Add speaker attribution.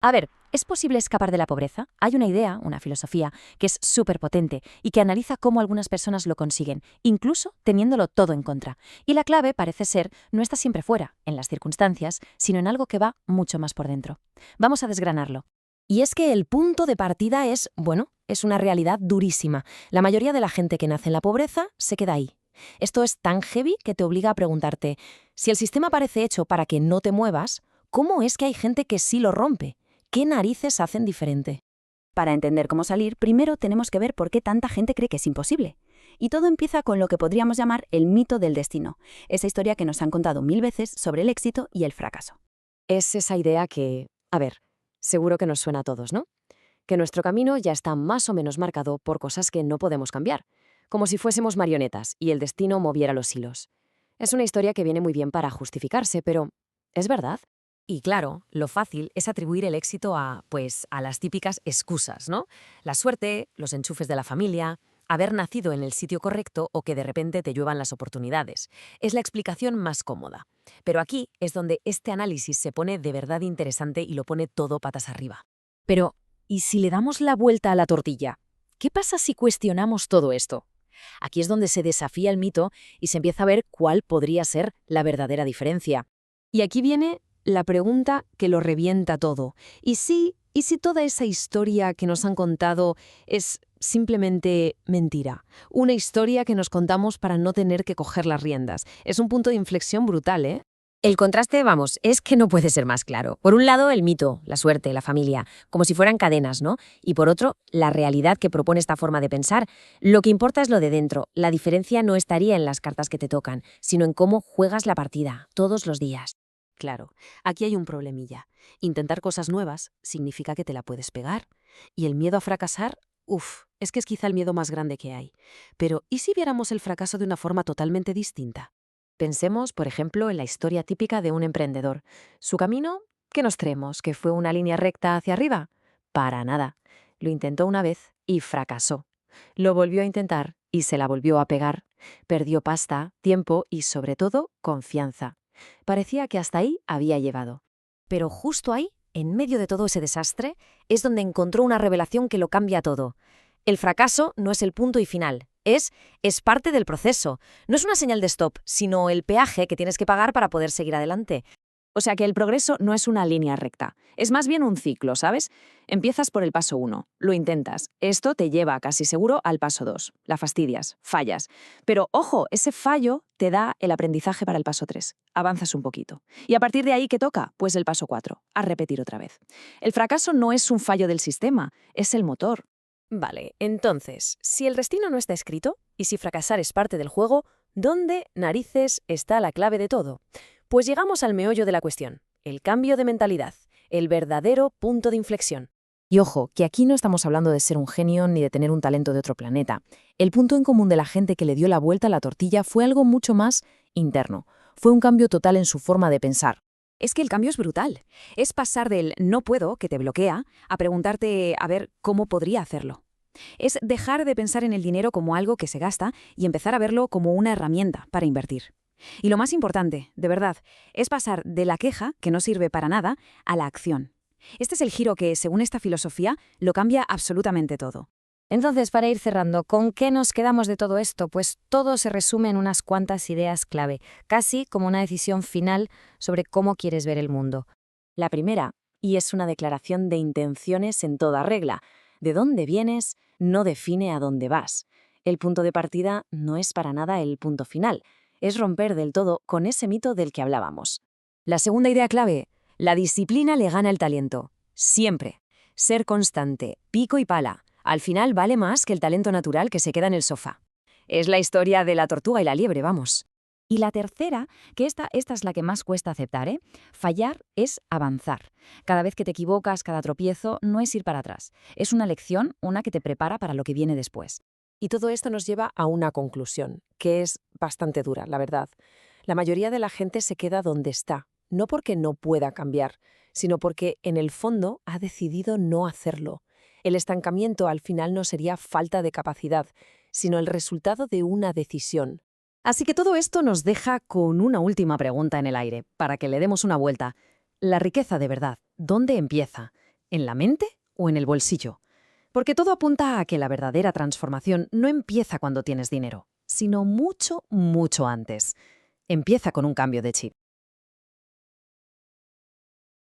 Speaker 1: A ver, ¿es posible escapar de la pobreza? Hay una idea, una filosofía, que es súper potente y que analiza cómo algunas personas lo consiguen, incluso teniéndolo todo en contra. Y la clave, parece ser, no está siempre fuera, en las circunstancias, sino en algo que va mucho más por dentro. Vamos a desgranarlo.
Speaker 2: Y es que el punto de partida es, bueno, es una realidad durísima. La mayoría de la gente que nace en la pobreza se queda ahí. Esto es tan heavy que te obliga a preguntarte, si el sistema parece hecho para que no te muevas, ¿cómo es que hay gente que sí lo rompe? ¿Qué narices hacen diferente?
Speaker 1: Para entender cómo salir, primero tenemos que ver por qué tanta gente cree que es imposible. Y todo empieza con lo que podríamos llamar el mito del destino, esa historia que nos han contado 1000 veces sobre el éxito y el fracaso.
Speaker 2: Es esa idea que, a ver, seguro que nos suena a todos, ¿no? Que nuestro camino ya está más o menos marcado por cosas que no podemos cambiar, como si fuésemos marionetas y el destino moviera los hilos. Es una historia que viene muy bien para justificarse, pero ¿es verdad? Y claro, lo fácil es atribuir el éxito a las típicas excusas, ¿no? La suerte, los enchufes de la familia, haber nacido en el sitio correcto o que de repente te lluevan las oportunidades. Es la explicación más cómoda. Pero aquí es donde este análisis se pone de verdad interesante y lo pone todo patas arriba.
Speaker 3: Pero, ¿y si le damos la vuelta a la tortilla? ¿Qué pasa si cuestionamos todo esto? Aquí es donde se desafía el mito y se empieza a ver cuál podría ser la verdadera diferencia.
Speaker 2: Y aquí viene la pregunta que lo revienta todo. ¿Y si toda esa historia que nos han contado es simplemente mentira? Una historia que nos contamos para no tener que coger las riendas. Es un punto de inflexión brutal, ¿eh?
Speaker 3: El contraste, vamos, es que no puede ser más claro. Por un lado, el mito, la suerte, la familia, como si fueran cadenas, ¿no? Y por otro, la realidad que propone esta forma de pensar. Lo que importa es lo de dentro. La diferencia no estaría en las cartas que te tocan, sino en cómo juegas la partida, todos los días.
Speaker 2: Claro, aquí hay un problemilla. Intentar cosas nuevas significa que te la puedes pegar. Y el miedo a fracasar, es que es quizá el miedo más grande que hay. Pero, ¿y si viéramos el fracaso de una forma totalmente distinta? Pensemos, por ejemplo, en la historia típica de un emprendedor. Su camino, ¿qué nos creemos? ¿Que fue una línea recta hacia arriba? Para nada. Lo intentó una vez y fracasó. Lo volvió a intentar y se la volvió a pegar. Perdió pasta, tiempo y, sobre todo, confianza. Parecía que hasta ahí había llegado.
Speaker 3: Pero justo ahí, en medio de todo ese desastre, es donde encontró una revelación que lo cambia todo. El fracaso no es el punto y final, es parte del proceso. No es una señal de stop, sino el peaje que tienes que pagar para poder seguir adelante.
Speaker 4: O sea que el progreso no es una línea recta, es más bien un ciclo, ¿sabes? Empiezas por el paso 1, lo intentas, esto te lleva casi seguro al paso 2, la fastidias, fallas. Pero ojo, ese fallo te da el aprendizaje para el paso 3, avanzas un poquito. Y a partir de ahí, ¿qué toca? Pues el paso 4, a repetir otra vez. El fracaso no es un fallo del sistema, es el motor.
Speaker 3: Vale, entonces, si el destino no está escrito, y si fracasar es parte del juego, ¿dónde narices está la clave de todo? Pues llegamos al meollo de la cuestión, el cambio de mentalidad, el verdadero punto de inflexión.
Speaker 2: Y ojo, que aquí no estamos hablando de ser un genio ni de tener un talento de otro planeta. El punto en común de la gente que le dio la vuelta a la tortilla fue algo mucho más interno. Fue un cambio total en su forma de pensar.
Speaker 4: Es que el cambio es brutal. Es pasar del no puedo, que te bloquea, a preguntarte a ver cómo podría hacerlo. Es dejar de pensar en el dinero como algo que se gasta y empezar a verlo como una herramienta para invertir. Y lo más importante, de verdad, es pasar de la queja, que no sirve para nada, a la acción. Este es el giro que, según esta filosofía, lo cambia absolutamente todo.
Speaker 3: Entonces, para ir cerrando, ¿con qué nos quedamos de todo esto? Pues todo se resume en unas cuantas ideas clave, casi como una decisión final sobre cómo quieres ver el mundo.
Speaker 2: La primera, y es una declaración de intenciones en toda regla, de dónde vienes no define a dónde vas. El punto de partida no es para nada el punto final, es romper del todo con ese mito del que hablábamos.
Speaker 3: La segunda idea clave, la disciplina le gana el talento. Siempre. Ser constante, pico y pala. Al final vale más que el talento natural que se queda en el sofá. Es la historia de la tortuga y la liebre, vamos.
Speaker 4: Y la tercera, que esta es la que más cuesta aceptar, ¿eh? Fallar es avanzar. Cada vez que te equivocas, cada tropiezo, no es ir para atrás. Es una lección, una que te prepara para lo que viene después.
Speaker 2: Y todo esto nos lleva a una conclusión, que es bastante dura, la verdad. La mayoría de la gente se queda donde está, no porque no pueda cambiar, sino porque en el fondo ha decidido no hacerlo. El estancamiento al final no sería falta de capacidad, sino el resultado de una decisión.
Speaker 3: Así que todo esto nos deja con una última pregunta en el aire, para que le demos una vuelta. La riqueza de verdad, ¿dónde empieza?
Speaker 5: ¿En la mente o en el bolsillo? Porque todo apunta a que la verdadera transformación no empieza cuando tienes dinero, sino mucho, mucho antes. Empieza con un cambio de chip.